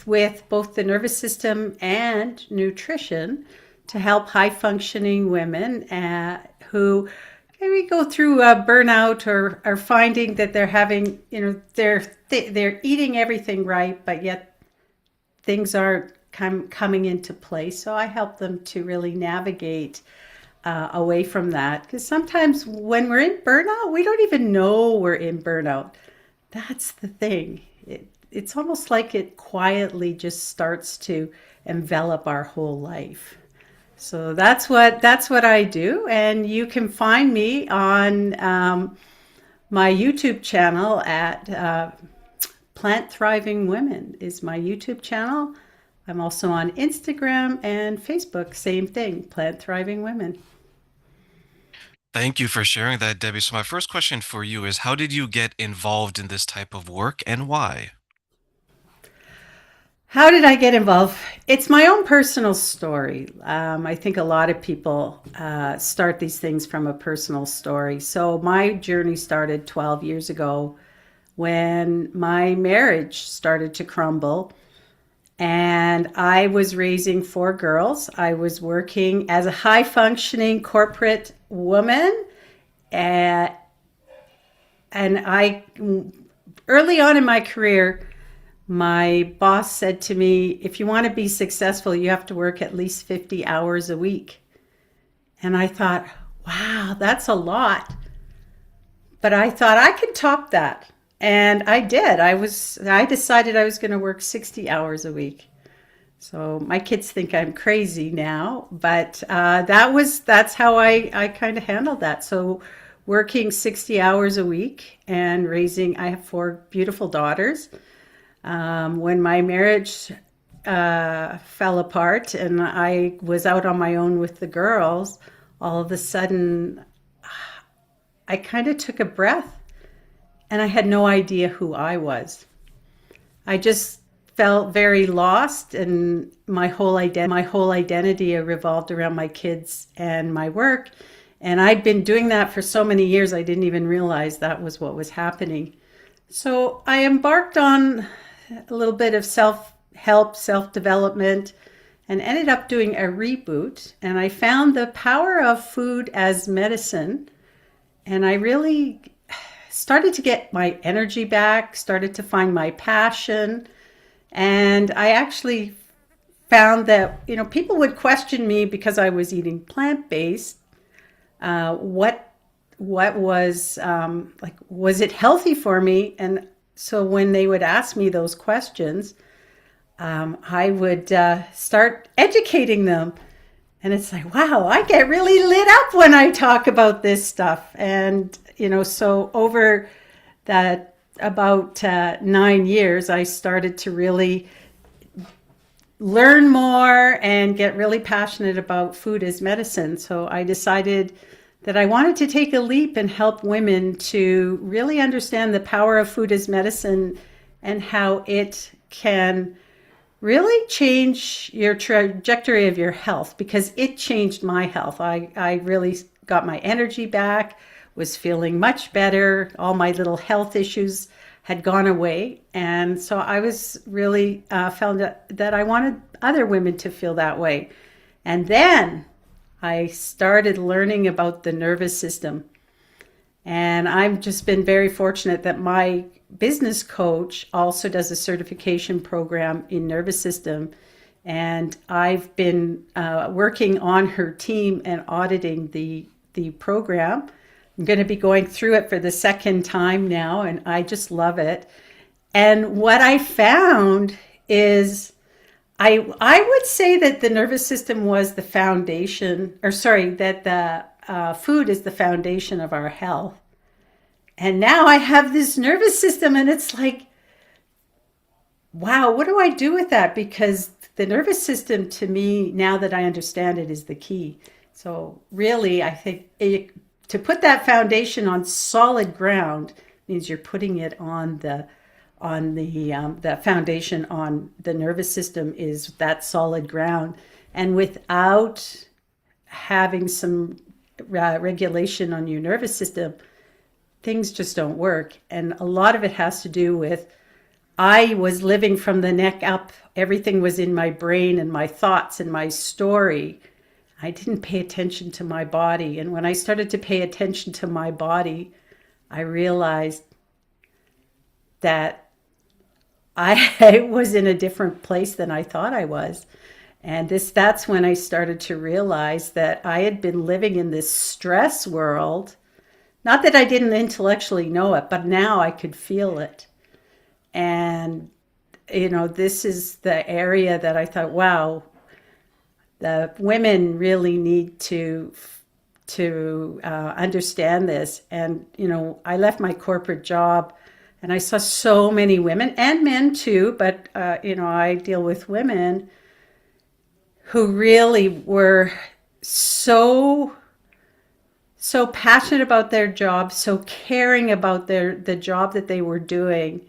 with both the nervous system and nutrition to help high functioning women who maybe go through a burnout or are finding that they're having, they're eating everything right, but yet things aren't coming into place. So I help them to really navigate away from that. Because sometimes when we're in burnout, we don't even know we're in burnout. That's the thing. It's almost like it quietly just starts to envelop our whole life. So that's what I do, and you can find me on my YouTube channel at Plant Thriving Women is my YouTube channel. I'm also on Instagram and Facebook, same thing, Plant Thriving Women. Thank you for sharing that, Debbie. So my first question for you is, how did you get involved in this type of work and why? How did I get involved? It's my own personal story. I think a lot of people start these things from a personal story. So my journey started 12 years ago when my marriage started to crumble. And I was raising four girls. I was working as a high functioning corporate woman. Uh, and early on in my career, my boss said to me, if you want to be successful, you have to work at least 50 hours a week. And I thought, wow, that's a lot. But I thought I could top that. And I did. I decided I was going to work 60 hours a week. So my kids think I'm crazy now, but that's how I kind of handled that. So working 60 hours a week and raising, I have four beautiful daughters. When my marriage fell apart and I was out on my own with the girls, all of a sudden I kind of took a breath and I had no idea who I was. I just felt very lost, and my whole identity revolved around my kids and my work. And I'd been doing that for so many years, I didn't even realize that was what was happening. So I embarked on a little bit of self help, self development, and ended up doing a reboot. And I found the power of food as medicine. And I really started to get my energy back, started to find my passion. And I actually found that, people would question me because I was eating plant based. What was like, was it healthy for me? And so when they would ask me those questions, I would start educating them. And it's like, wow, I get really lit up when I talk about this stuff. And, so over that about 9 years, I started to really learn more and get really passionate about food as medicine. So I decided that I wanted to take a leap and help women to really understand the power of food as medicine and how it can really change your trajectory of your health, because it changed my health. I really got my energy back, was feeling much better. All my little health issues had gone away. And so I was really found that I wanted other women to feel that way. And then I started learning about the nervous system. And I've just been very fortunate that my business coach also does a certification program in nervous system. And I've been working on her team and auditing the program. I'm going to be going through it for the second time now, and I just love it. And what I found is I would say that the nervous system was the foundation, or sorry, that the food is the foundation of our health. And now I have this nervous system, and it's like, wow, what do I do with that? Because the nervous system, to me, now that I understand it, is the key. So really, I think to put that foundation on solid ground means you're putting it on the foundation on the nervous system is that solid ground, and without having some regulation on your nervous system, things just don't work. And a lot of it has to do with I was living from the neck up. Everything was in my brain and my thoughts and my story. I didn't pay attention to my body. And when I started to pay attention to my body, I realized that I was in a different place than I thought I was. And that's when I started to realize that I had been living in this stress world. Not that I didn't intellectually know it, but now I could feel it. And, this is the area that I thought, wow, the women really need to understand this. And I left my corporate job, and I saw so many women and men too, but I deal with women who really were so passionate about their job, so caring about the job that they were doing,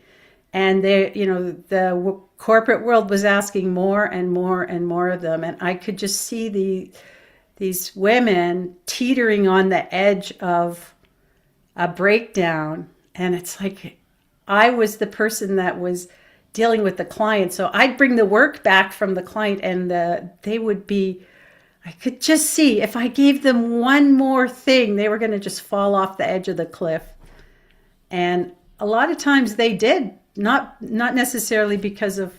and the corporate world was asking more and more and more of them, and I could just see these women teetering on the edge of a breakdown. And it's like I was the person that was dealing with the client, so I'd bring the work back from the client, and they would be, I could just see if I gave them one more thing, they were going to just fall off the edge of the cliff. And a lot of times they did, not necessarily because of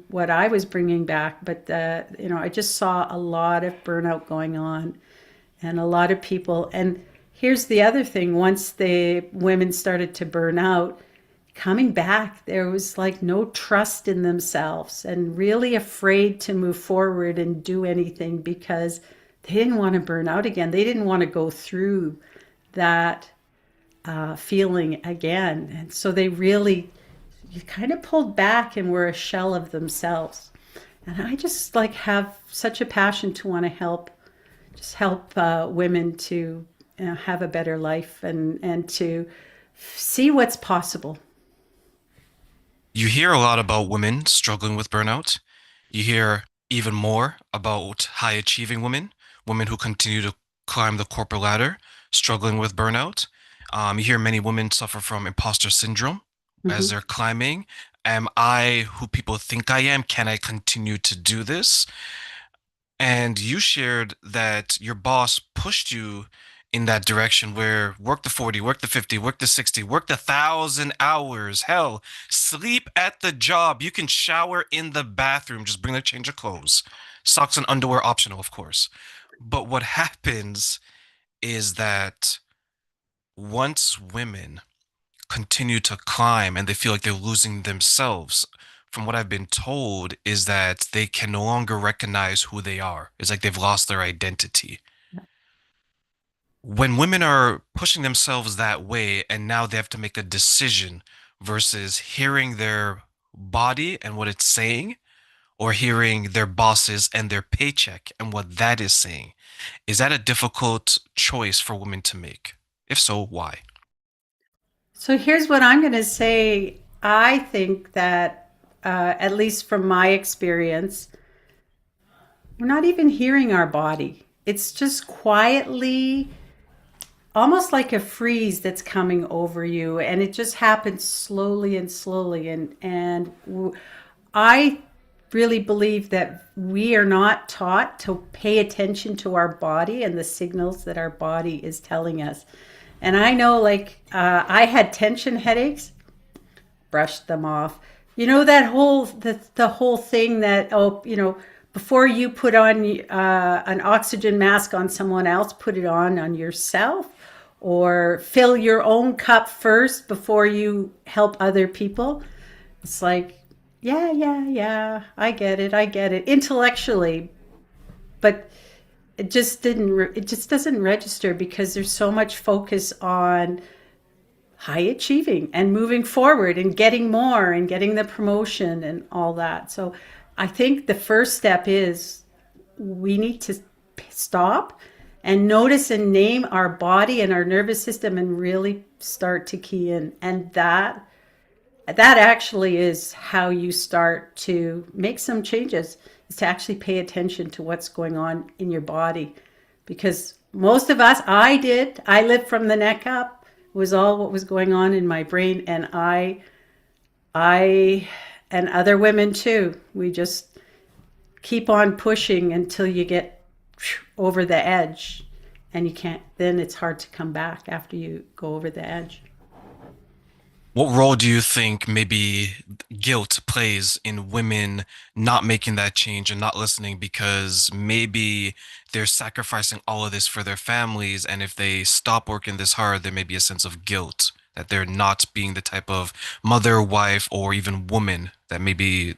what I was bringing back, but I just saw a lot of burnout going on, and a lot of people. And here's the other thing: once the women started to burn out, coming back, there was like no trust in themselves, and really afraid to move forward and do anything because they didn't want to burn out again. They didn't want to go through that feeling again. And so they really kind of pulled back and were a shell of themselves. And I just like have such a passion to want to help women to have a better life, and to see what's possible. You hear a lot about women struggling with burnout. You hear even more about high achieving women, women who continue to climb the corporate ladder, struggling with burnout. You hear many women suffer from imposter syndrome as Mm-hmm. they're climbing. Am I who people think I am? Can I continue to do this? And you shared that your boss pushed you in that direction where work the 40, work the 50, work the 60, work the 1,000 hours. Hell, sleep at the job. You can shower in the bathroom. Just bring a change of clothes. Socks and underwear optional, of course. But what happens is that once women continue to climb and they feel like they're losing themselves, from what I've been told, is that they can no longer recognize who they are. It's like they've lost their identity. When women are pushing themselves that way and now they have to make a decision versus hearing their body and what it's saying, or hearing their bosses and their paycheck and what that is saying, is that a difficult choice for women to make? If so, why? So here's what I'm going to say. I think that, at least from my experience, we're not even hearing our body. It's just quietly, almost like a freeze that's coming over you, and it just happens slowly and slowly. I really believe that we are not taught to pay attention to our body and the signals that our body is telling us. And I know, like, I had tension headaches, brushed them off. That the whole thing that, before you put on an oxygen mask on someone else, put it on yourself, or fill your own cup first before you help other people. It's like, yeah, yeah, yeah, I get it intellectually, but it just doesn't register because there's so much focus on high achieving and moving forward and getting more and getting the promotion and all that. So I think the first step is we need to stop and notice and name our body and our nervous system and really start to key in. And that actually is how you start to make some changes, is to actually pay attention to what's going on in your body. Because most of us, I lived from the neck up, was all what was going on in my brain. And I and other women too, we just keep on pushing until you get over the edge, and you can't, then it's hard to come back after you go over the edge. What role do you think maybe guilt plays in women not making that change and not listening because maybe they're sacrificing all of this for their families, and if they stop working this hard, there may be a sense of guilt that they're not being the type of mother, wife, or even woman that maybe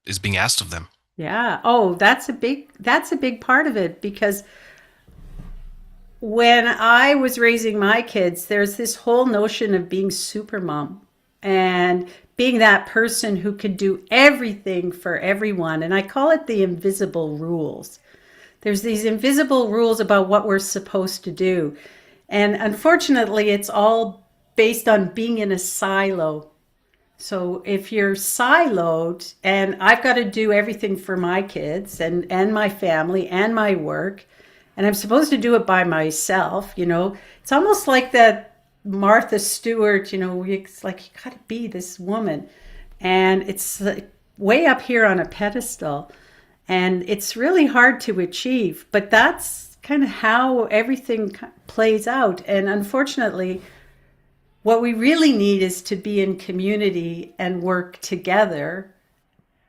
is being asked of them? Yeah. Oh, that's a big part of it, because when I was raising my kids, there's this whole notion of being super mom and being that person who could do everything for everyone. And I call it the invisible rules. There's these invisible rules about what we're supposed to do. And unfortunately, it's all based on being in a silo. So if you're siloed and I've got to do everything for my kids and my family and my work, and I'm supposed to do it by myself, it's almost like that Martha Stewart, it's like you got to be this woman. And it's like way up here on a pedestal. And it's really hard to achieve, but that's kind of how everything plays out. And unfortunately, what we really need is to be in community and work together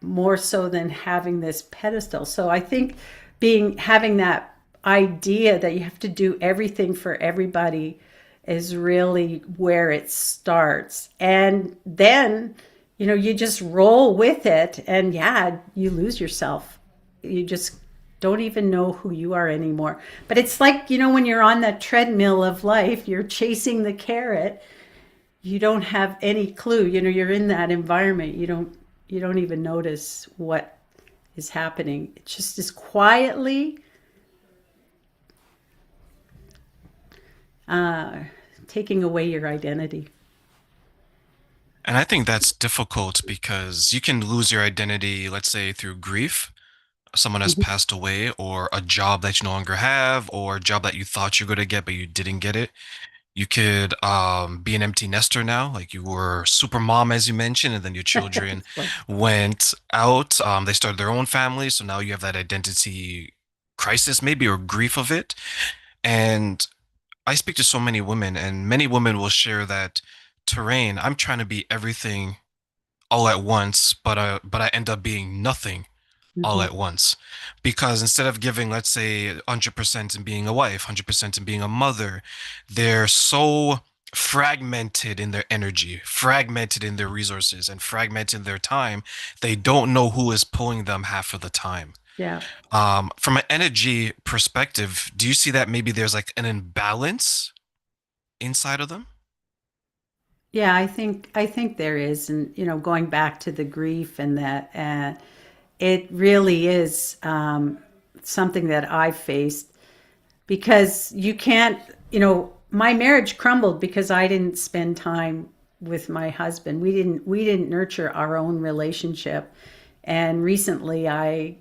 more so than having this pedestal. So I think having that idea that you have to do everything for everybody is really where it starts. And then, you just roll with it, and yeah, you lose yourself. You just don't even know who you are anymore. But it's like, when you're on that treadmill of life, you're chasing the carrot, you don't have any clue. You're in that environment. You don't even notice what is happening. It just is quietly taking away your identity. And I think that's difficult because you can lose your identity, let's say through grief. Someone has Mhm. passed away, or a job that you no longer have, or a job that you thought you were going to get, but you didn't get it. You could be an empty nester now, like you were super mom, as you mentioned, and then your children It's like, went out. They started their own family. So now you have that identity crisis, maybe, or grief of it. And I speak to so many women, and many women will share that terrain. I'm trying to be everything all at once, but I end up being nothing all mhm. at once, because instead of giving, let's say, 100% in being a wife, 100% in being a mother, they're so fragmented in their energy, fragmented in their resources, and fragmented in their time, they don't know who is pulling them half of the time. Yeah. From an energy perspective, do you see that maybe there's like an imbalance inside of them? Yeah, I think there is. And going back to the grief and that, it really is something that I've faced, because you can't, my marriage crumbled because I didn't spend time with my husband. We didn't nurture our own relationship. And recently I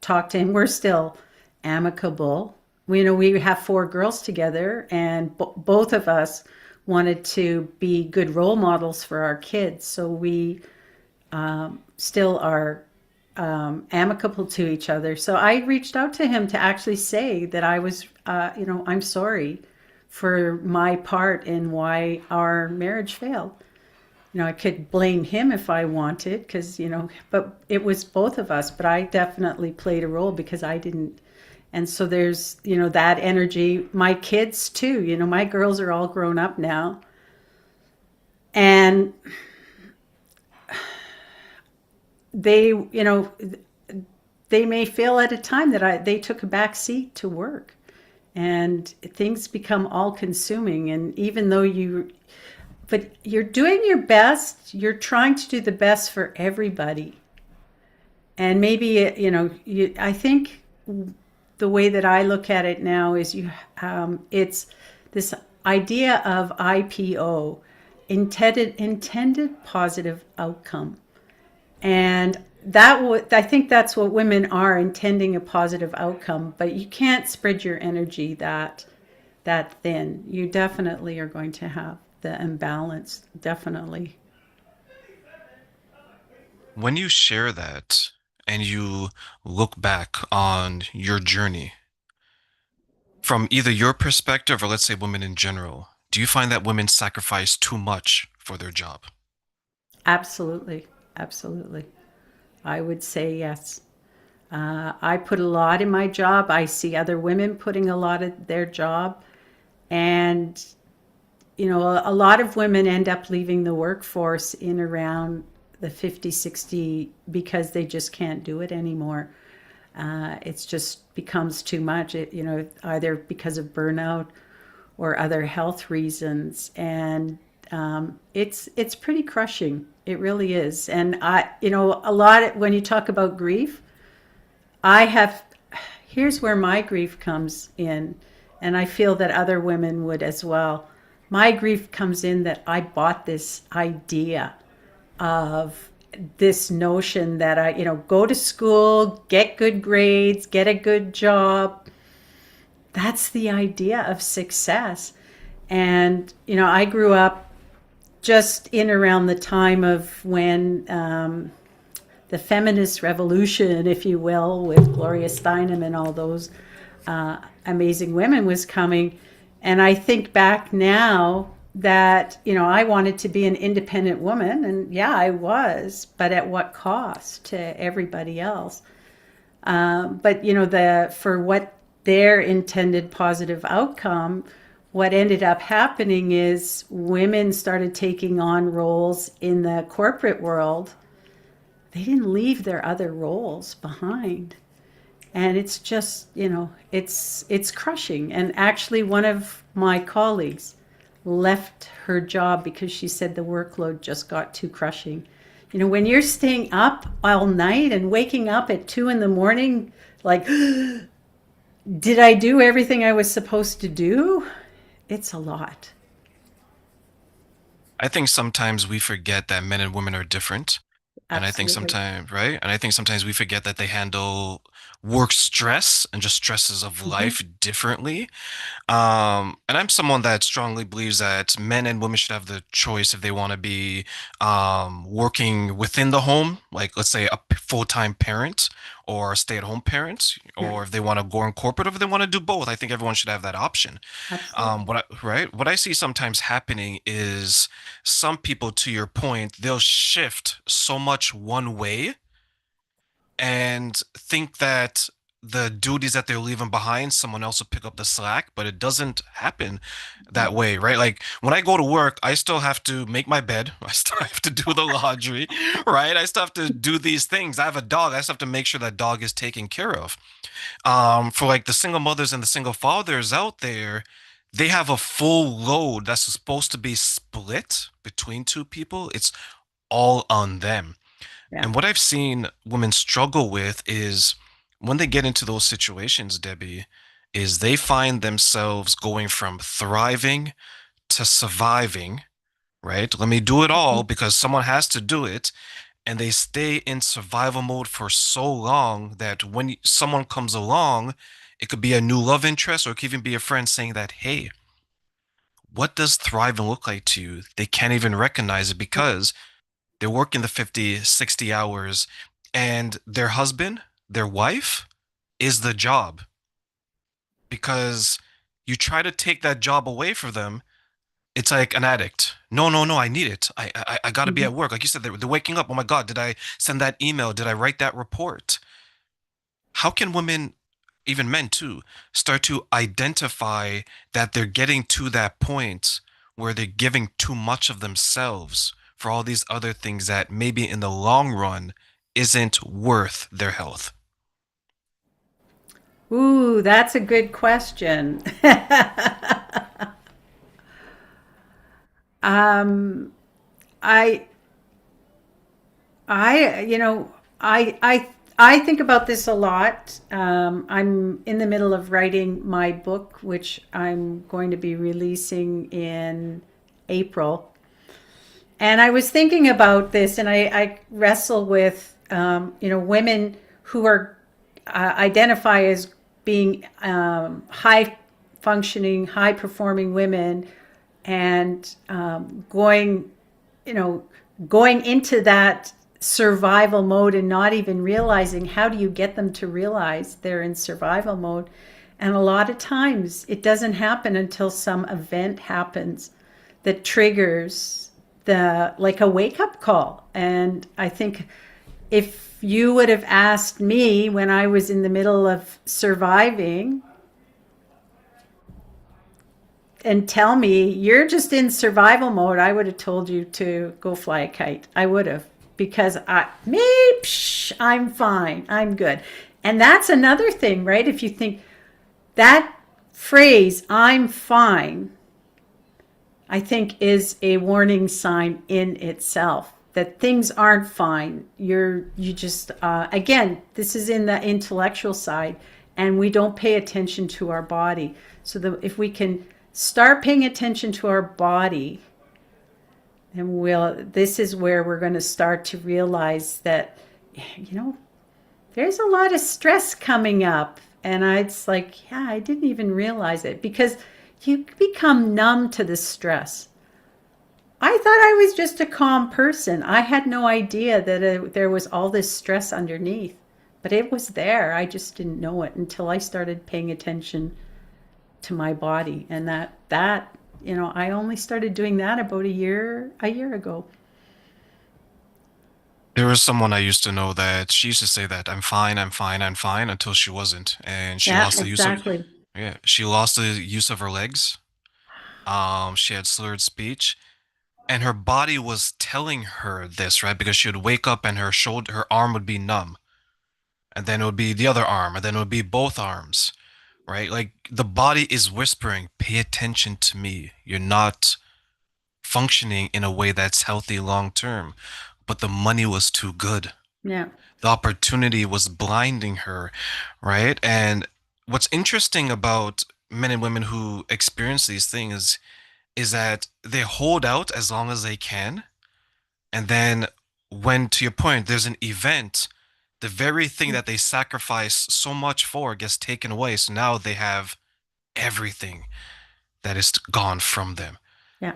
talked to him. We're still amicable. We have four girls together, and both of us wanted to be good role models for our kids. So we still are amicable to each other. So I reached out to him to actually say that I was, I'm sorry for my part in why our marriage failed. I could blame him if I wanted, because, but it was both of us. But I definitely played a role because I didn't. And so there's, that energy. My kids too, my girls are all grown up now. And they, they may feel at a time that they took a back seat to work, and things become all consuming. And even though but you're doing your best, you're trying to do the best for everybody. And maybe, I think the way that I look at it now is it's this idea of IPO, intended positive outcome. And I think that's what women are, intending a positive outcome. But you can't spread your energy that thin. You definitely are going to have the imbalance. Definitely. When you share that and you look back on your journey from either your perspective or let's say women in general, do you find that women sacrifice too much for their job? Absolutely. Absolutely. I would say yes. I put a lot in my job. I see other women putting a lot of their job. And, a lot of women end up leaving the workforce in around the 50, 60 because they just can't do it anymore. It's just becomes too much, either because of burnout or other health reasons. And it's pretty crushing. It really is. And a lot when you talk about grief, I have, here's where my grief comes in, and I feel that other women would as well. My grief comes in that I bought this idea of this notion that go to school, get good grades, get a good job. That's the idea of success. And, I grew up just in around the time of when the feminist revolution, if you will, with Gloria Steinem and all those amazing women was coming. And I think back now that, I wanted to be an independent woman. And yeah, I was, but at what cost to everybody else? But, for what their intended positive outcome, what ended up happening is women started taking on roles in the corporate world. They didn't leave their other roles behind. And it's just, it's crushing. And actually one of my colleagues left her job because she said the workload just got too crushing. When you're staying up all night and waking up at 2 a.m, like, did I do everything I was supposed to do? It's a lot. I think sometimes we forget that men and women are different. And I think Absolutely. sometimes, right? And I think sometimes we forget that they handle work stress and just stresses of Hmm. life differently. And I'm someone that strongly believes that men and women should have the choice if they want to be working within the home, like let's say a full-time parent or a stay-at-home parent, Yeah, or if they want to go in corporate, or if they want to do both. I think everyone should have that option. absolutely. What I see sometimes happening is some people, to your point, they'll shift so much one way and think that the duties that they're leaving behind, someone else will pick up the slack, but it doesn't happen that way, right? Like when I go to work, I still have to make my bed, I still have to do the laundry, right? I still have to do these things. I have a dog, I still have to make sure that dog is taken care of. For like the single mothers and the single fathers out there, they have a full load that's supposed to be split between two people. It's all on them. Yeah. And what I've seen women struggle with is when they get into those situations, Debbie, is they find themselves going from thriving to surviving, right? Let me do it all Mhm. because someone has to do it. And they stay in survival mode for so long that when someone comes along, it could be a new love interest or it could even be a friend saying that, hey, what does thriving look like to you? They can't even recognize it because they're working the 50, 60 hours and their husband, their wife is the job because you try to take that job away from them. It's like an addict. No, no, no, I need it. I got to be Mhm. at work. Like you said, they're waking up. Oh my God, did I send that email? Did I write that report? How can women, even men too, start to identify that they're getting to that point where they're giving too much of themselves for all these other things that maybe in the long run isn't worth their health? Ooh, that's a good question. um, I, I, I think about this a lot. I'm in the middle of writing my book, which I'm going to be releasing in April. And I was thinking about this, and I wrestle with, women who are identify as being high functioning, high performing women, and going, you know, going into that survival mode and not even realizing. How do you get them to realize they're in survival mode? And a lot of times it doesn't happen until some event happens that triggers the, like, a wake up call. And I think if you would have asked me when I was in the middle of surviving and tell me you're just in survival mode, I would have told you to go fly a kite. I would have, because I'm fine, I'm good. And that's another thing, right? If you think that phrase, I'm fine, I think is a warning sign in itself that things aren't fine. You just, again, this is in the intellectual side, and we don't pay attention to our body. So if we can start paying attention to our body, and this is where we're going to start to realize that, there's a lot of stress coming up. And it's like, yeah, I didn't even realize it, because you become numb to the stress. I thought I was just a calm person. I had no idea that there was all this stress underneath, but it was there. I just didn't know it until I started paying attention to my body. And I only started doing that about a year ago. There was someone I used to know that she used to say that I'm fine, I'm fine, I'm fine until she wasn't, and she Yeah, lost the use of exactly. yeah, she lost the use of her legs. She had slurred speech, and her body was telling her this, right? Because she would wake up and her arm would be numb, and then it would be the other arm, and then it would be both arms, right? Like the body is whispering, "Pay attention to me. You're not functioning in a way that's healthy long term." But the money was too good. Yeah. The opportunity was blinding her, right? And what's interesting about men and women who experience these things is that they hold out as long as they can, and then when, to your point, there's an event, the very thing that they sacrifice so much for gets taken away, so now they have everything that is gone from them. Yeah.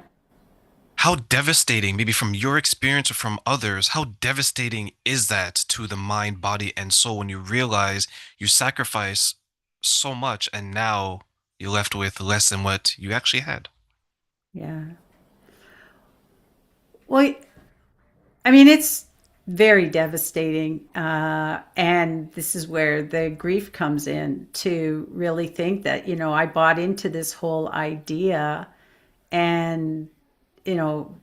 How devastating, maybe from your experience or from others, how devastating is that to the mind, body, and soul when you realize you sacrifice so much and now you're left with less than what you actually had? Yeah. Well, I mean, it's very devastating. And this is where the grief comes in, to really think that, I bought into this whole idea. And, you know,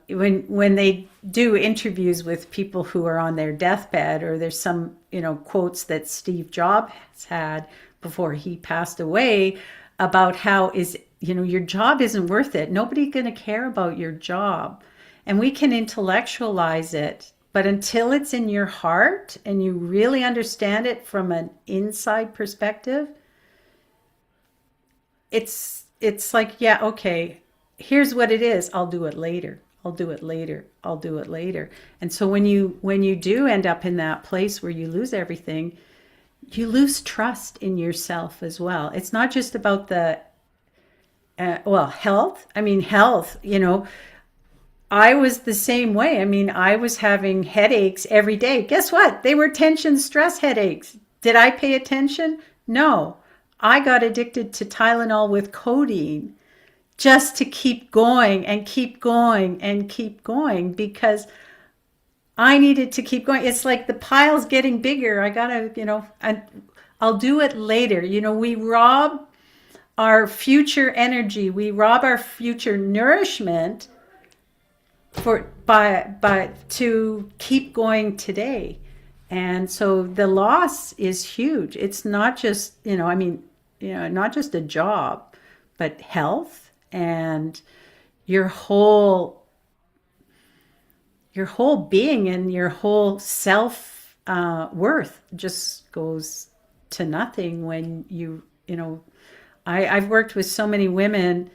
when they do interviews with people who are on their deathbed, or there's some, quotes that Steve Jobs had before he passed away about how your job isn't worth it. Nobody's going to care about your job. And we can intellectualize it, but until it's in your heart and you really understand it from an inside perspective, it's like, yeah, okay, here's what it is. I'll do it later. I'll do it later. I'll do it later. And so when you do end up in that place where you lose everything, you lose trust in yourself as well. It's not just about the health. I mean, health, I was the same way. I mean, I was having headaches every day. Guess what? They were tension stress headaches. Did I pay attention? No. I got addicted to Tylenol with codeine just to keep going and keep going and keep going, because I needed to keep going. It's like the pile's getting bigger. I gotta, I'll do it later. We rob our future energy, we rob our future nourishment by to keep going today. And so the loss is huge. It's not just, not just a job, but health, and your whole being and your whole self worth just goes to nothing when I've worked with so many women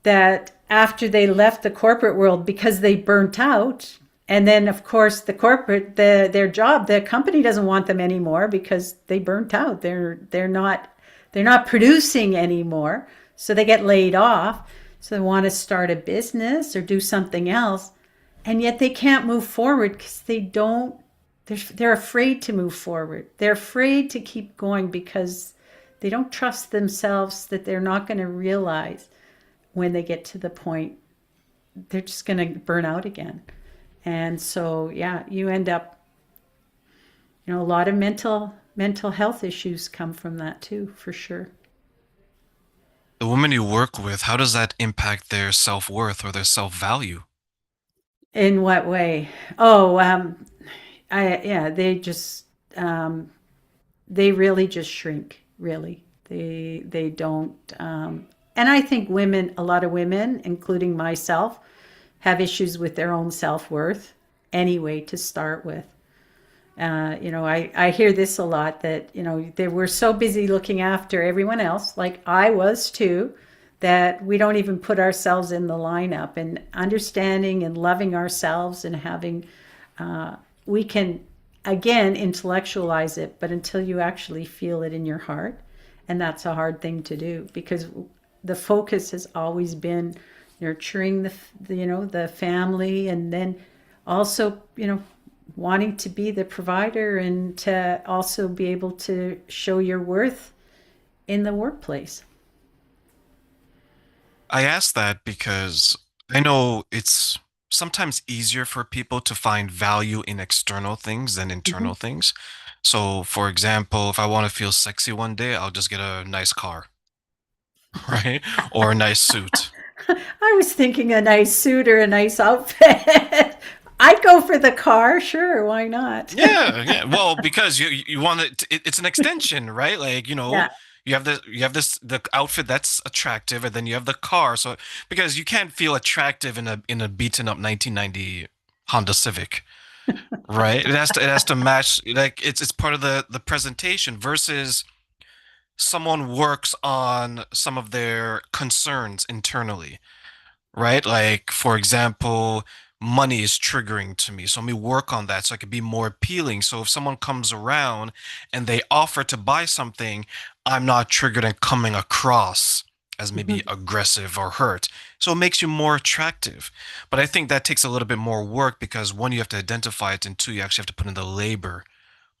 that after they left the corporate world because they burnt out, and then of course their job, the company doesn't want them anymore because they burnt out. They're not producing anymore, so they get laid off. So they want to start a business or do something else, and yet they can't move forward because they're afraid to move forward. They're afraid to keep going because they don't trust themselves that they're not going to realize when they get to the point they're just going to burn out again. And so, yeah, you end up, a lot of mental health issues come from that too, for sure. The women you work with, how does that impact their self-worth or their self-value? In what way? Oh, I yeah, um, they really just shrink. Really, they don't. And I think a lot of women, including myself, have issues with their own self worth anyway to start with. I hear this a lot that, they were so busy looking after everyone else, like I was too, that we don't even put ourselves in the lineup and understanding and loving ourselves and having, we can, again, intellectualize it, but until you actually feel it in your heart. And that's a hard thing to do because the focus has always been nurturing the family, and then also, wanting to be the provider and to also be able to show your worth in the workplace. I ask that because I know it's sometimes easier for people to find value in external things than Mhm. internal things. So, for example, if I want to feel sexy one day, I'll just get a nice car, right? Or a nice suit. I was thinking a nice suit or a nice outfit. I'd go for the car, sure, why not? Yeah, yeah. Well, because you want it's an extension, right? Like, Yeah. you have this the outfit that's attractive, and then you have the car. So because you can't feel attractive in a beaten up 1990 Honda Civic, right? It has to match, like it's part of the presentation versus someone works on some of their concerns internally, right? Like, for example, money is triggering to me. So let me work on that so I can be more appealing. So if someone comes around and they offer to buy something, I'm not triggered and coming across as maybe Mhm. aggressive or hurt. So it makes you more attractive. But I think that takes a little bit more work because one, you have to identify it, and two, you actually have to put in the labor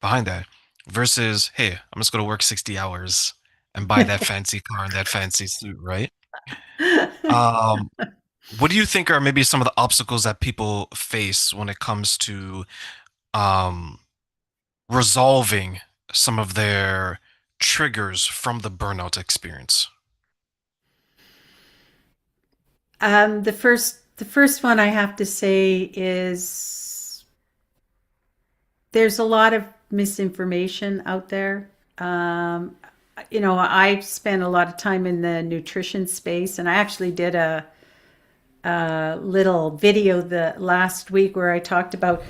behind that. Versus, hey, I'm just going to work 60 hours and buy that fancy car and that fancy suit, right? Um, what do you think are maybe some of the obstacles that people face when it comes to um, resolving some of their triggers from the burnout experience? The first one I have to say is there's a lot of misinformation out there. Um, I spent a lot of time in the nutrition space, and I actually did a little video the last week where I talked about,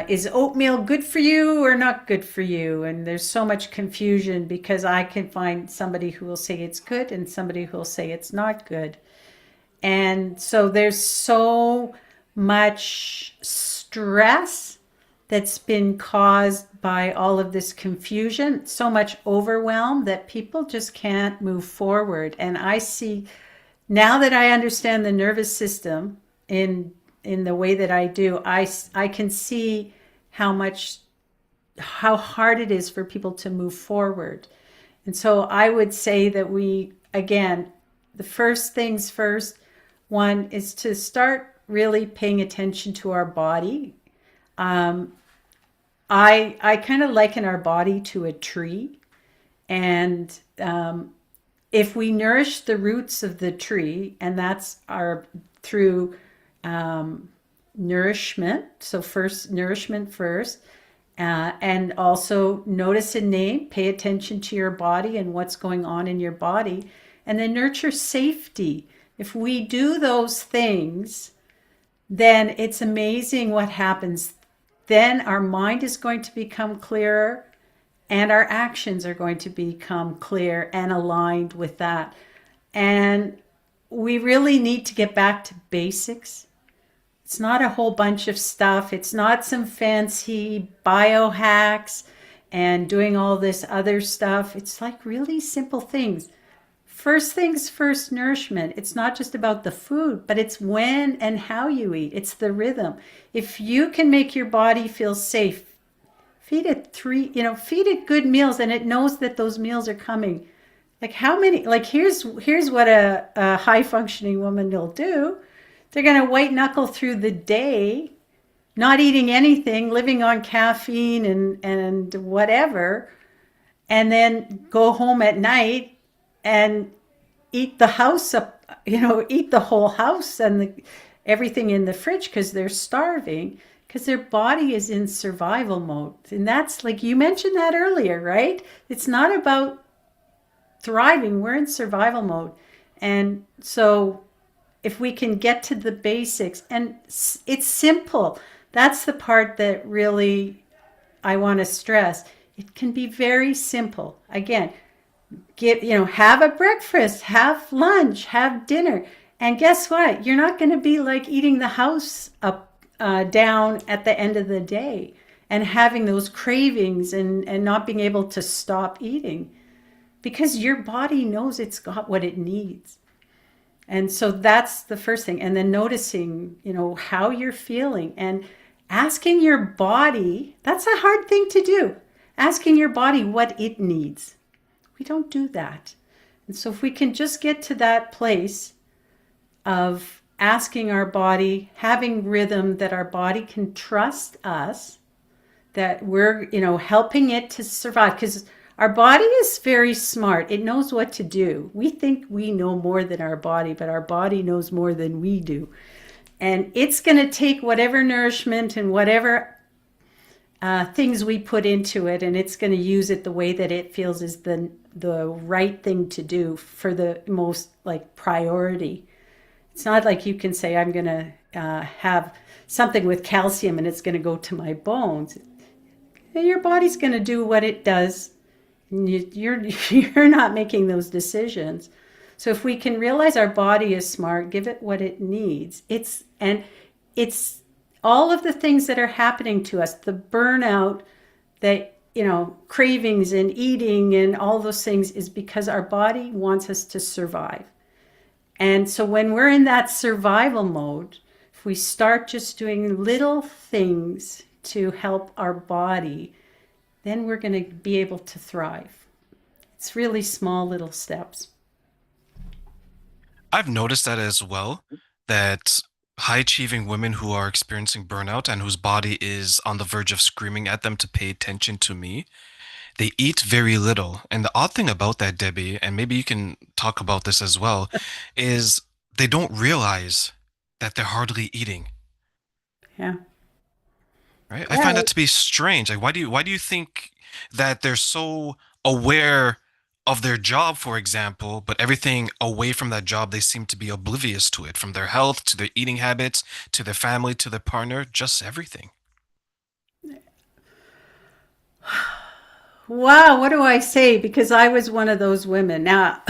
is oatmeal good for you or not good for you? And there's so much confusion because I can find somebody who will say it's good and somebody who will say it's not good. And so there's so much stress that's been caused by all of this confusion, so much overwhelm that people just can't move forward. And I see now that I understand the nervous system in the way that I do, I can see how hard it is for people to move forward. And so I would say that we, again, the first things first, one is to start really paying attention to our body. I kind of liken our body to a tree, and if we nourish the roots of the tree, and that's our through nourishment. So first, nourishment first, and also notice and name. Pay attention to your body and what's going on in your body, and then nurture safety. If we do those things, then it's amazing what happens. Then our mind is going to become clearer, and our actions are going to become clear and aligned with that. And we really need to get back to basics. It's not a whole bunch of stuff. It's not some fancy biohacks and doing all this other stuff. It's like really simple things. first things first, nourishment. It's not just about the food, but it's when and how you eat. It's the rhythm. If you can make your body feel safe, feed it good meals, and it knows that those meals are coming. Like how many, like here's what a high functioning woman will do. They're going to white knuckle through the day, not eating anything, living on caffeine and whatever, and then go home at night and eat the house up, eat the whole house and everything in the fridge because they're starving, because their body is in survival mode. And that's like you mentioned that earlier, right? It's not about thriving, we're in survival mode. And so if we can get to the basics, and it's simple, that's the part that really I want to stress. It can be very simple. Again, have a breakfast, have lunch, have dinner. And guess what? You're not going to be like eating the house up, down at the end of the day and having those cravings and not being able to stop eating, because your body knows it's got what it needs. And so that's the first thing. And then noticing, how you're feeling and asking your body. That's a hard thing to do. Asking your body what it needs. We don't do that. And so if we can just get to that place of asking our body, having rhythm, that our body can trust us, that we're, helping it to survive. Because our body is very smart. It knows what to do. We think we know more than our body, but our body knows more than we do. And it's going to take whatever nourishment and whatever things we put into it, and it's going to use it the way that it feels is the right thing to do for the most priority. It's not like you can say, I'm going to have something with calcium and it's going to go to my bones. Your body's going to do what it does. You're not making those decisions. So if we can realize our body is smart, give it what it needs. It's all of the things that are happening to us, the burnout, that cravings and eating and all those things, is because our body wants us to survive. And so when we're in that survival mode, if we start just doing little things to help our body, then we're going to be able to thrive. It's really small little steps. I've noticed that as well, that high achieving women who are experiencing burnout and whose body is on the verge of screaming at them to pay attention to me, they eat very little. And the odd thing about that, Debbie, and maybe you can talk about this as well, is they don't realize that they're hardly eating. Yeah. Right? I Yeah. find that to be strange. Like, why do you think that they're so aware of their job, for example, but everything away from that job, they seem to be oblivious to it, from their health to their eating habits to their family to their partner, just everything. Wow, what do I say? Because I was one of those women. Now,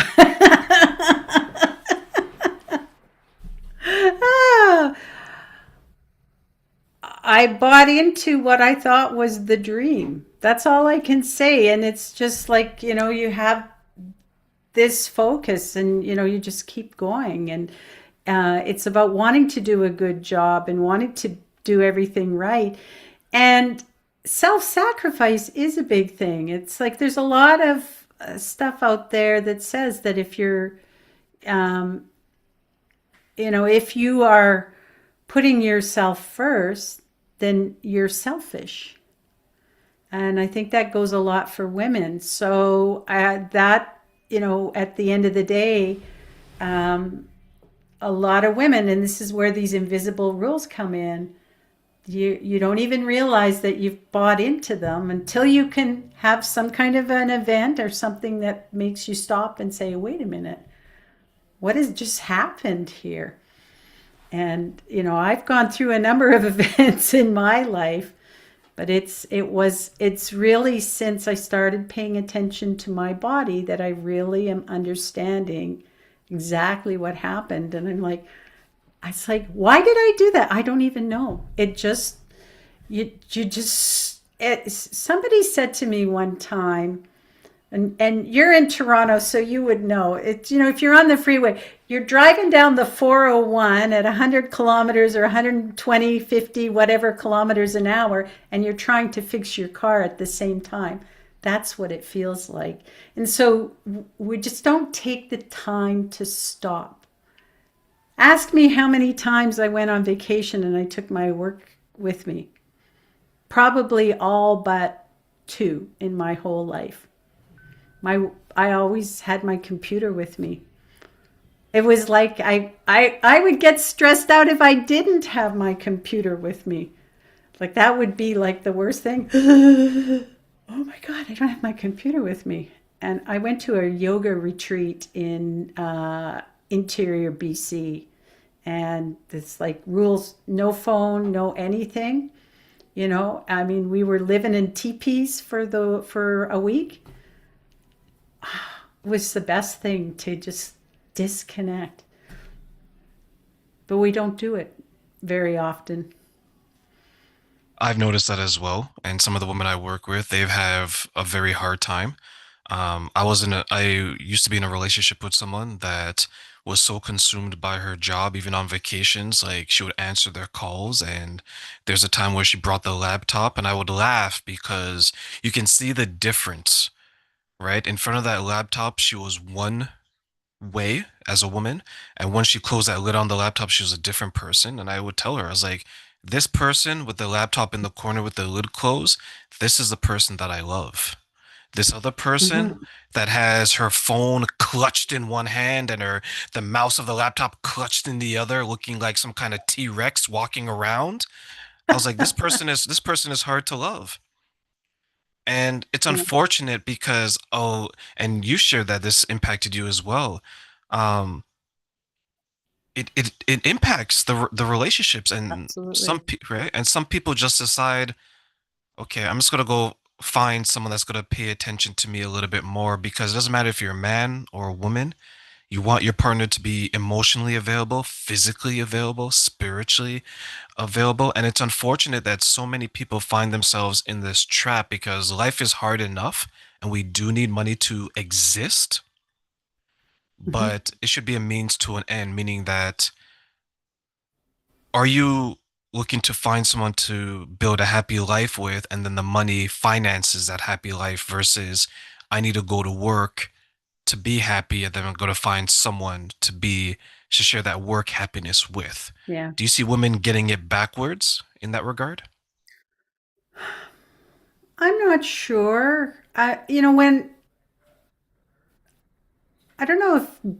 I bought into what I thought was the dream. That's all I can say. And it's just like, you have this focus and, you just keep going. And it's about wanting to do a good job and wanting to do everything right. And self-sacrifice is a big thing. It's like there's a lot of stuff out there that says that um, if you are putting yourself first, then you're selfish. And I think that goes a lot for women. So at the end of the day, um, a lot of women, and this is where these invisible rules come in, you don't even realize that you've bought into them until you can have some kind of an event or something that makes you stop and say, wait a minute, what has just happened here? And I've gone through a number of events in my life, but it's really since I started paying attention to my body that I really am understanding exactly what happened. And it's like, why did I do that? I don't even know. It just, somebody said to me one time, And you're in Toronto, so you would know. It's, if you're on the freeway, you're driving down the 401 at 100 kilometers or 120, 50, whatever kilometers an hour, and you're trying to fix your car at the same time. That's what it feels like. And so we just don't take the time to stop. Ask me how many times I went on vacation and I took my work with me. Probably all but two in my whole life. I always had my computer with me. It was like I would get stressed out if I didn't have my computer with me. Like that would be like the worst thing. Oh my God, I don't have my computer with me. And I went to a yoga retreat in interior BC. And it's like rules, no phone, no anything. I mean, we were living in teepees for a week. It was the best thing to just disconnect. But we don't do it very often. I've noticed that as well, and some of the women I work with, they have a very hard time. I used to be in a relationship with someone that was so consumed by her job, even on vacations, like she would answer their calls, and there's a time where she brought the laptop, and I would laugh because you can see the difference, right? In front of that laptop, she was one way as a woman. And when she closed that lid on the laptop, she was a different person. And I would tell her, I was like, this person with the laptop in the corner with the lid closed, this is the person that I love. This other person Mm-hmm. that has her phone clutched in one hand and the mouse of the laptop clutched in the other, looking like some kind of T-Rex walking around. I was like, this person is hard to love. And it's Yeah, unfortunate because and you shared that this impacted you as well. Um, it impacts the relationships and absolutely. right, and some people just decide, okay, I'm just gonna go find someone that's gonna pay attention to me a little bit more, because it doesn't matter if you're a man or a woman. You want your partner to be emotionally available, physically available, spiritually available. And it's unfortunate that so many people find themselves in this trap because life is hard enough and we do need money to exist, Mm-hmm. but it should be a means to an end, meaning that, are you looking to find someone to build a happy life with, and then the money finances that happy life, versus I need to go to work to be happy, and then I'm going to find someone to share that work happiness with? Yeah. Do you see women getting it backwards in that regard? I'm not sure. When I don't know if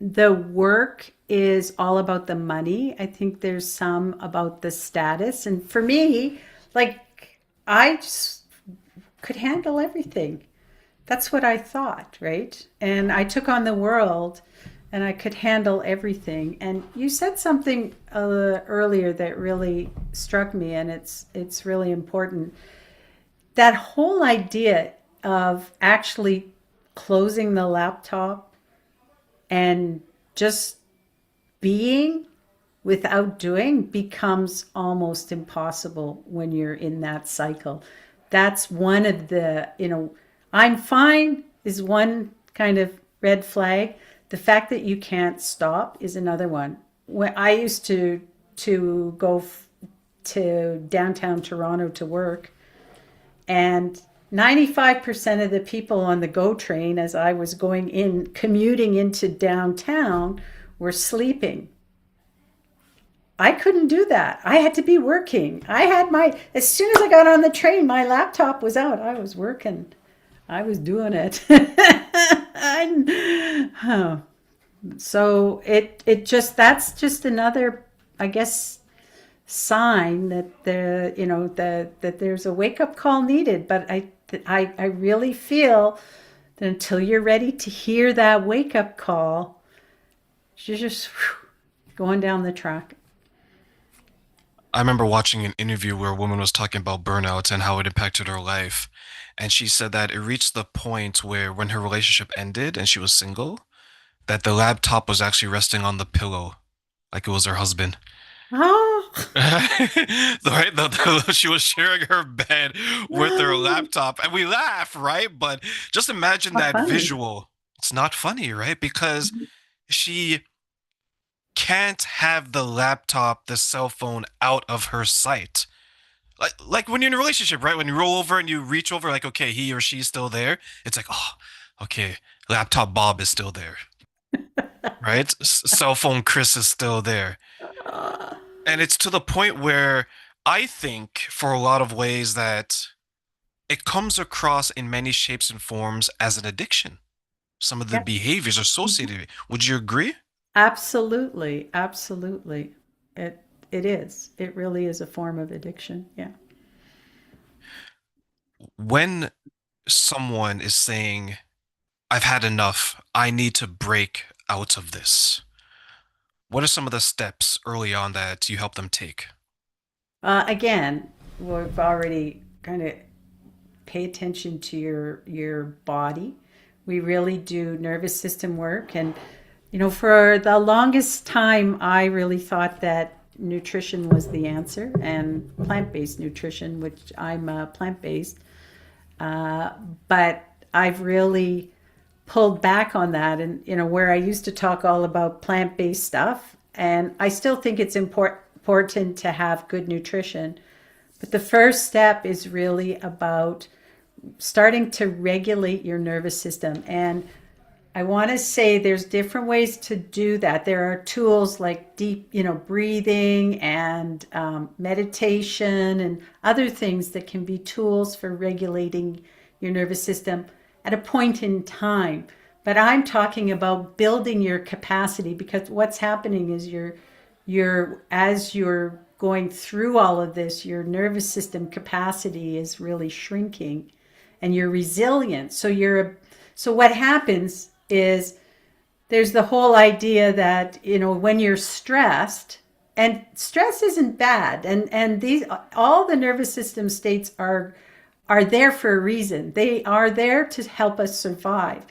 the work is all about the money. I think there's some about the status. And for me, like, I just could handle everything. That's what I thought, right? And I took on the world and I could handle everything. And you said something earlier that really struck me, and it's really important. That whole idea of actually closing the laptop and just being without doing becomes almost impossible when you're in that cycle. That's one of I'm fine is one kind of red flag. The fact that you can't stop is another one. When I used to go to downtown Toronto to work, and 95% of the people on the GO train as I was commuting into downtown were sleeping. I couldn't do that. I had to be working. As soon as I got on the train, my laptop was out. I was working. I was doing it. Oh. So that's just another, I guess, sign that that there's a wake up call needed. But I really feel that until you're ready to hear that wake up call, you're just going down the track. I remember watching an interview where a woman was talking about burnout and how it impacted her life. And she said that it reached the point where, when her relationship ended and she was single, that the laptop was actually resting on the pillow like it was her husband. Right? She was sharing her bed with her laptop, and we laugh, right? But just imagine Not that funny. visual. It's not funny, right? Because she can't have the laptop, the cell phone out of her sight. Like when you're in a relationship, right? When you roll over and you reach over, like, okay, he or she's still there. It's like, oh, okay, laptop Bob is still there, right? Cell phone Chris is still there. And it's to the point where I think for a lot of ways that it comes across in many shapes and forms as an addiction. Some of the Yeah. behaviors associated. Would you agree? Absolutely, absolutely. It it is. It really is a form of addiction. Yeah. When someone is saying, I've had enough, I need to break out of this, what are some of the steps early on that you help them take? Again, we've already kind of pay attention to your body. We really do nervous system work, and for the longest time, I really thought that nutrition was the answer, and plant-based nutrition, which I'm plant-based. But I've really pulled back on that, and where I used to talk all about plant-based stuff, and I still think it's important to have good nutrition. But the first step is really about starting to regulate your nervous system. And I want to say there's different ways to do that. There are tools like deep, breathing and meditation and other things that can be tools for regulating your nervous system at a point in time. But I'm talking about building your capacity, because what's happening is as you're going through all of this, your nervous system capacity is really shrinking and you're resilient. So what happens is there's the whole idea that when you're stressed, and stress isn't bad, and these all the nervous system states are there for a reason. They are there to help us survive.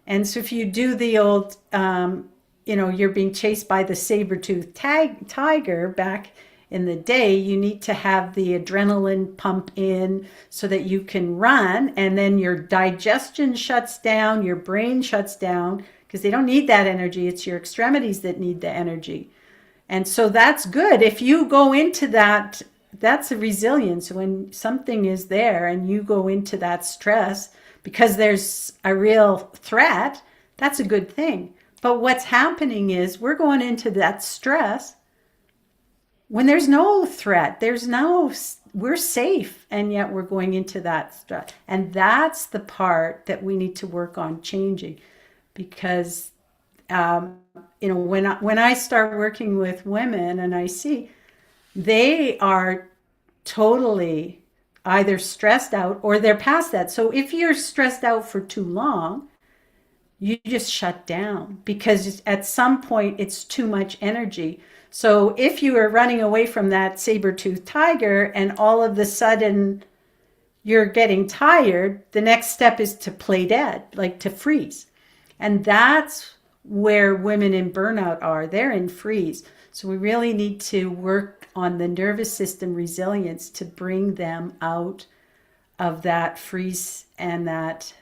And so if you do the old you're being chased by the saber-toothed tiger back in the day, you need to have the adrenaline pump in so that you can run, and then your digestion shuts down, your brain shuts down, because they don't need that energy. It's your extremities that need the energy. And so that's good. If you go into that, that's a resilience. When something is there and you go into that stress because there's a real threat, that's a good thing. But what's happening is we're going into that stress when there's no threat, we're safe, and yet we're going into that stress. And that's the part that we need to work on changing, because when I start working with women and I see they are totally either stressed out or they're past that. So if you're stressed out for too long, you just shut down, because at some point it's too much energy. So if you are running away from that saber-toothed tiger and all of a sudden you're getting tired, the next step is to play dead, like to freeze. And that's where women in burnout are. They're in freeze. So we really need to work on the nervous system resilience to bring them out of that freeze and that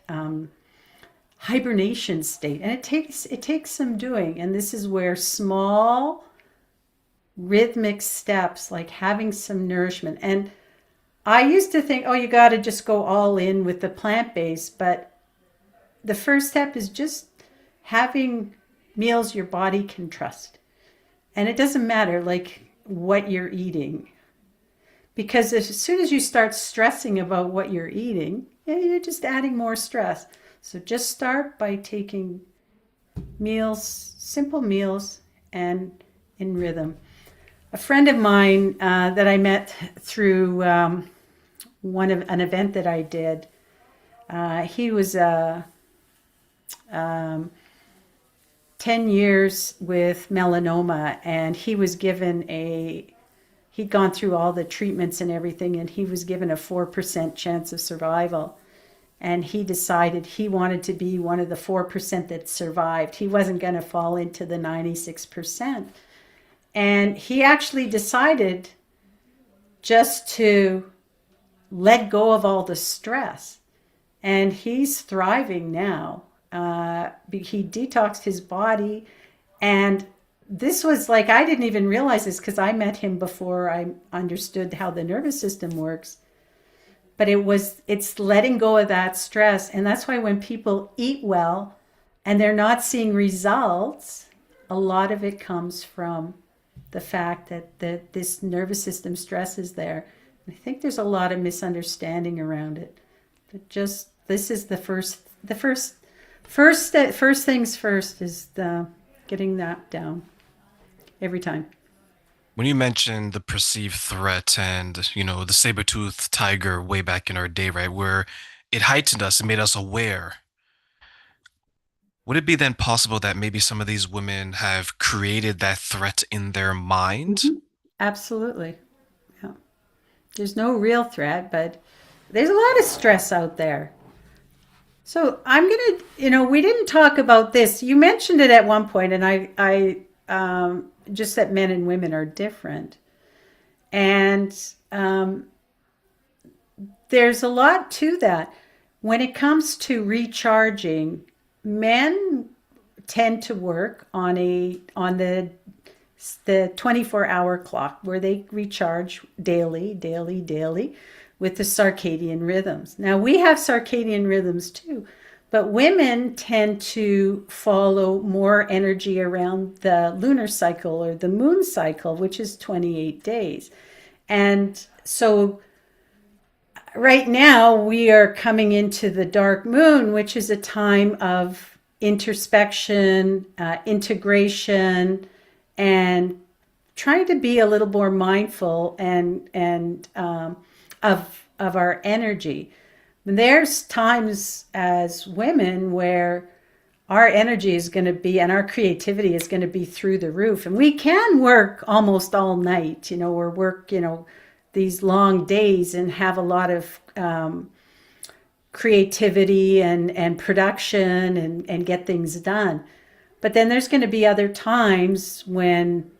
hibernation state. And it takes some doing. And this is where small rhythmic steps, like having some nourishment. And I used to think, oh, you got to just go all in with the plant based, but the first step is just having meals your body can trust. And it doesn't matter like what you're eating, because as soon as you start stressing about what you're eating, yeah, you're just adding more stress. So just start by taking meals, simple meals, and in rhythm. A friend of mine that I met through one of an event that I did, he was 10 years with melanoma, and he'd gone through all the treatments and everything, and he was given a 4% chance of survival. And he decided he wanted to be one of the 4% that survived. He wasn't going to fall into the 96%. And he actually decided just to let go of all the stress. And he's thriving now. He detoxed his body. And this was like, I didn't even realize this because I met him before I understood how the nervous system works. But it's letting go of that stress. And that's why when people eat well and they're not seeing results, a lot of it comes from the fact that this nervous system stress is there. I think there's a lot of misunderstanding around it. But just this is first things first is getting that down every time. When you mentioned the perceived threat and, the saber-toothed tiger way back in our day, right, where it heightened us, it made us aware. Would it be then possible that maybe some of these women have created that threat in their mind? Mm-hmm. Absolutely. Yeah. There's no real threat, but there's a lot of stress out there. So I'm gonna, we didn't talk about this. You mentioned it at one point, and I just that men and women are different, and there's a lot to that. When it comes to recharging, men tend to work on the 24-hour clock where they recharge daily with the circadian rhythms. Now we have circadian rhythms too, but women tend to follow more energy around the lunar cycle or the moon cycle, which is 28 days. And so right now we are coming into the dark moon, which is a time of introspection, integration, and trying to be a little more mindful and of our energy. And there's times as women where our energy is going to be and our creativity is going to be through the roof, and we can work almost all night, or work, these long days and have a lot of creativity and production and get things done. But then there's going to be other times when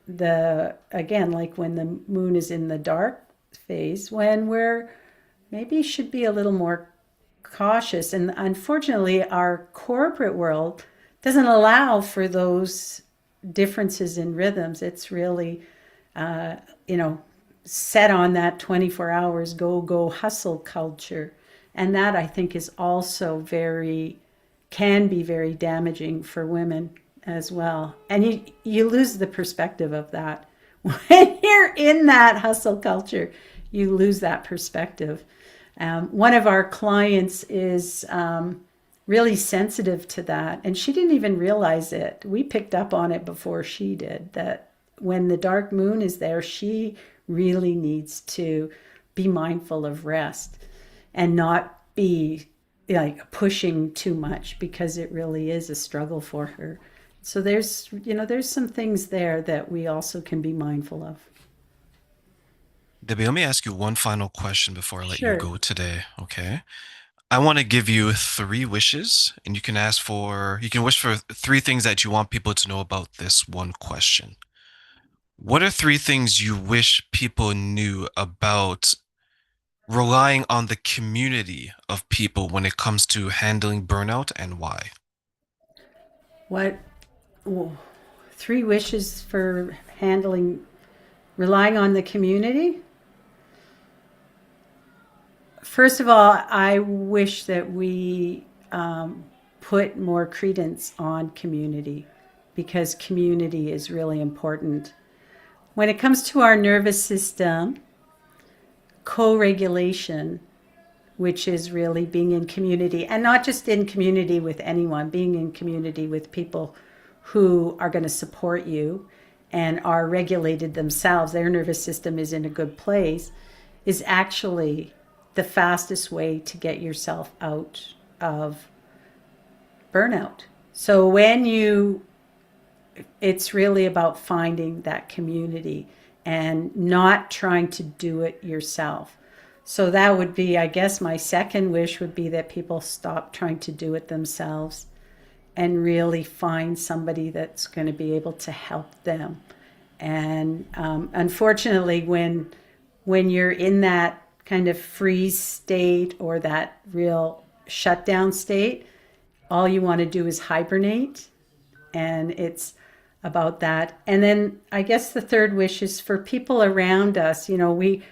again, like when the moon is in the dark phase, when we're maybe should be a little more cautious. And unfortunately, our corporate world doesn't allow for those differences in rhythms. It's really, you know, set on that 24 hours go hustle culture. And that I think is also can be very damaging for women as well. And you lose the perspective of that. When you're in that hustle culture, you lose that perspective. One of our clients is really sensitive to that, and she didn't even realize it. We picked up on it before she did, that when the dark moon is there, she really needs to be mindful of rest and not be like pushing too much, because it really is a struggle for her. So there's some things there that we also can be mindful of. Debbie, let me ask you one final question before I let you Sure. go today, okay? I want to give you three wishes, and you can wish for three things that you want people to know about this one question. What are three things you wish people knew about relying on the community of people when it comes to handling burnout, and why? What oh, three wishes for handling relying on the community? First of all, I wish that we put more credence on community, because community is really important. When it comes to our nervous system, co regulation, which is really being in community, and not just in community with anyone, being in community with people who are going to support you and are regulated themselves, their nervous system is in a good place, is actually the fastest way to get yourself out of burnout. So it's really about finding that community and not trying to do it yourself. So that would be, I guess, my second wish would be that people stop trying to do it themselves and really find somebody that's going to be able to help them And unfortunately, when you're in that kind of freeze state or that real shutdown state, all you want to do is hibernate. And it's about that. And then I guess the third wish is for people around us. You know, we